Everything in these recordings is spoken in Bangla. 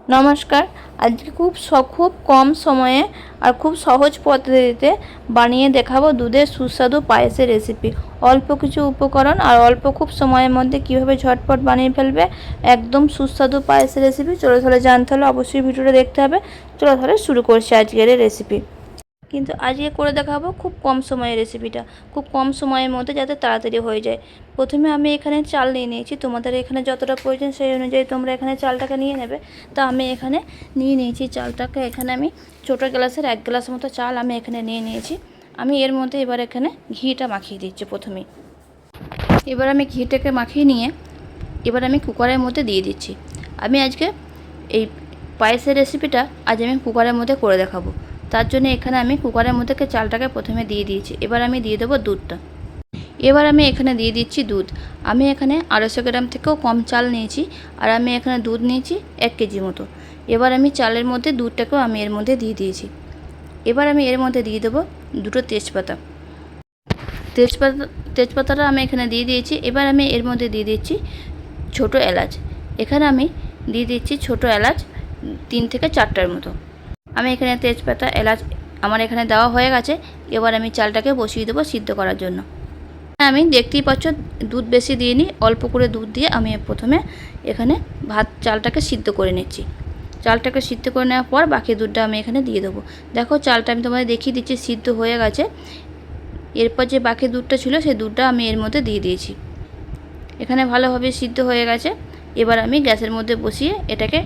নমস্কার। আজকে খুব কম সময়ে আর খুব সহজ পদ্ধতিতে বানিয়ে দেখাবো দুধের সুস্বাদু পায়েসের রেসিপি। অল্প কিছু উপকরণ আর অল্প খুব সময়ের মধ্যে কিভাবে ঝটপট বানিয়ে ফেলবে একদম সুস্বাদু পায়েসের রেসিপি। চলো তাহলে জানতে হলে অবশ্যই ভিডিওটা দেখতে হবে। চলো তাহলে শুরু করছি আজকের এই রেসিপি। কিন্তু আজকে করে দেখাবো খুব কম সময়ের রেসিপিটা, খুব কম সময়ের মধ্যে যাতে তাড়াতাড়ি হয়ে যায়। প্রথমে আমি এখানে চাল নিয়ে নিয়েছি, তোমাদের এখানে যতটা প্রয়োজন সেই অনুযায়ী তোমরা এখানে চালটাকে নিয়ে নেবে। তো আমি এখানে নিয়ে নিয়েছি চালটাকে, এখানে আমি ছোটো গ্লাসের 1 গ্লাস মতো চাল আমি এখানে নিয়ে নিয়েছি। আমি এর মধ্যে এবার এখানে ঘিটা মাখিয়ে দিচ্ছি প্রথমেই। এবার আমি ঘিটাকে মাখিয়ে নিয়ে এবার আমি কুকারের মধ্যে দিয়ে দিচ্ছি। আমি আজকে এই পায়েসের রেসিপিটা আজ আমি কুকারের মধ্যে করে দেখাবো। তার জন্য এখানে আমি কুকারের মধ্যে চালটাকে প্রথমে দিয়ে দিয়েছি। এবার আমি দিয়ে দেবো দুধটা। এবার আমি এখানে দিয়ে দিচ্ছি দুধ। আমি এখানে 250 গ্রাম থেকেও কম চাল নিয়েছি, আর আমি এখানে দুধ নিয়েছি 1 কেজি মতো। এবার আমি চালের মধ্যে দুধটাকেও আমি এর মধ্যে দিয়ে দিয়েছি। এবার আমি এর মধ্যে দিয়ে দেবো 2টো তেজপাতা। তেজপাতাটা আমি এখানে দিয়ে দিয়েছি। এবার আমি এর মধ্যে দিয়ে দিচ্ছি ছোটো এলাচ। এখানে আমি দিয়ে দিচ্ছি ছোটো এলাচ 3 থেকে 4টার মতো। আমি এখানে তেজপাতা এলাচ আমার এখানে দেওয়া হয়ে গেছে। এবার আমি চালটাকে বসিয়ে দেবো সিদ্ধ করার জন্য। আমি দেখতেই পাচ্ছ দুধ বেশি দিইনি, অল্প করে দুধ দিয়ে আমি প্রথমে এখানে চালটাকে সিদ্ধ করে নিচ্ছি। চালটাকে সিদ্ধ করে নেওয়ার পর বাকি দুধটা আমি এখানে দিয়ে দেবো। দেখো চালটা আমি তোমাদের দেখিয়ে দিচ্ছি সিদ্ধ হয়ে গেছে। এরপর যে বাকি দুধটা ছিল সেই দুধটা আমি এর মধ্যে দিয়ে দিয়েছি। এখানে ভালোভাবে সিদ্ধ হয়ে গেছে। এবার আমি গ্যাসের মধ্যে বসিয়ে এটাকে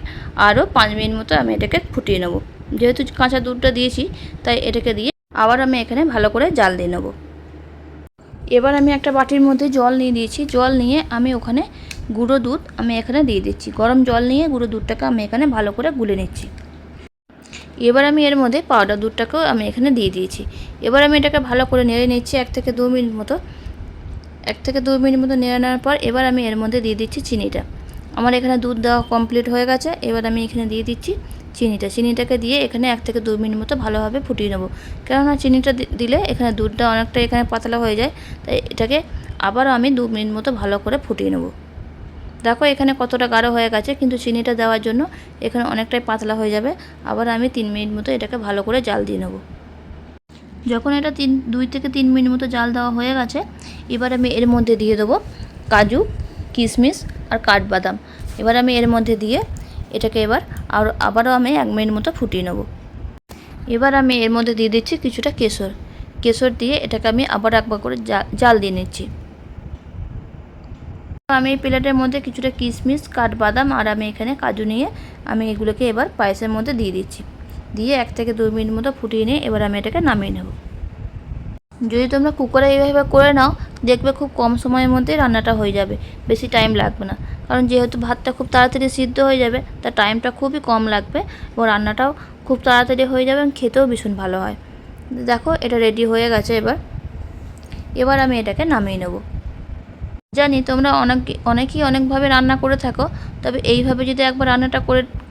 আরও 5 মিনিট মতো আমি এটাকে ফুটিয়ে নেব। যেহেতু কাঁচা দুধটা দিয়েছি তাই এটাকে দিয়ে আবার আমি এখানে ভালো করে জাল দিয়ে নেব। এবার আমি একটা বাটির মধ্যে জল নিয়ে দিয়েছি। জল নিয়ে আমি ওখানে গুঁড়ো দুধ আমি এখানে দিয়ে দিচ্ছি। গরম জল নিয়ে গুঁড়ো দুধটাকে আমি এখানে ভালো করে গুলে নিচ্ছি। এবার আমি এর মধ্যে পাউডার দুধটাকেও আমি এখানে দিয়ে দিয়েছি। এবার আমি এটাকে ভালো করে নেড়ে নিচ্ছি 1 থেকে 2 মিনিট মতো। 1 থেকে 2 মিনিট মতো নেড়ে নেওয়ার পর এবার আমি এর মধ্যে দিয়ে দিচ্ছি চিনিটা। আমার এখানে দুধ দেওয়া কমপ্লিট হয়ে গেছে। এবার আমি এখানে দিয়ে দিচ্ছি চিনিটাকে দিয়ে এখানে 1 থেকে 2 মিনিট মতো ভালোভাবে ফুটিয়ে নেব। কেননা চিনিটা দিলে এখানে দুধটা অনেকটা এখানে পাতলা হয়ে যায়, তাই এটাকে আবারও আমি 2 মিনিট মতো ভালো করে ফুটিয়ে নেব। দেখো এখানে কতটা গাঢ় হয়ে গেছে, কিন্তু চিনিটা দেওয়ার জন্য এখানে অনেকটাই পাতলা হয়ে যাবে। আবার আমি 3 মিনিট মতো এটাকে ভালো করে জাল দিয়ে নেব। যখন এটা 2 থেকে 3 মিনিট মতো জাল দেওয়া হয়ে গেছে, এবার আমি এর মধ্যে দিয়ে দেবো কাজু, কিশমিশ আর কাঠবাদাম। এবার আমি এর মধ্যে দিয়ে এটাকে আবারও আমি 1 মিনিট মতো ফুটিয়ে নেব। এবার আমি এর মধ্যে দিয়ে দিচ্ছি কিছুটা কেশর দিয়ে এটাকে আমি আবার একবার করে জাল দিয়ে নিচ্ছি। আমি এই প্লেটের মধ্যে কিছুটা কিশমিশ, কাঠবাদাম আর আমি এখানে কাজু নিয়ে আমি এগুলোকে এবার পায়েসের মধ্যে দিয়ে দিচ্ছি। দিয়ে 1 থেকে 2 মিনিট মতো ফুটিয়ে নিয়ে এবার আমি এটাকে নামিয়ে নেব। যদি তোমরা কুকারে এইভাবে করে নাও দেখবে খুব কম সময়ের মধ্যেই রান্নাটা হয়ে যাবে, বেশি টাইম লাগবে না। কারণ যেহেতু ভাতটা খুব তাড়াতাড়ি সিদ্ধ হয়ে যাবে তার টাইমটা খুবই কম লাগবে এবং রান্নাটাও খুব তাড়াতাড়ি হয়ে যাবে এবং খেতেও ভীষণ ভালো হয়। দেখো এটা রেডি হয়ে গেছে। এবার আমি এটাকে নামিয়ে নেব। জানি তোমরা অনেকেই অনেকভাবে রান্না করে থাকো, তবে এইভাবে যদি একবার রান্নাটা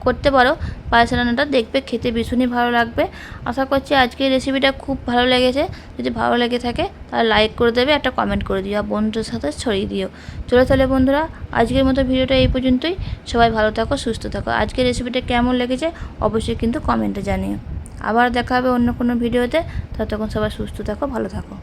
করতে পারো পায়েসের রান্নাটা দেখবে খেতে ভীষণই ভালো লাগবে। আশা করছি আজকের রেসিপিটা খুব ভালো লেগেছে। যদি ভালো লেগে থাকে তাহলে লাইক করে দেবে, একটা কমেন্ট করে দিও আর বন্ধুদের সাথে ছড়িয়ে দিও। চলো তাহলে বন্ধুরা আজকের মতো ভিডিওটা এই পর্যন্তই। সবাই ভালো থাকো, সুস্থ থাকো। আজকের রেসিপিটা কেমন লেগেছে অবশ্যই কিন্তু কমেন্টে জানিও। আবার দেখা হবে অন্য কোনো ভিডিওতে। ততক্ষণ সবাই সুস্থ থাকো, ভালো থাকো।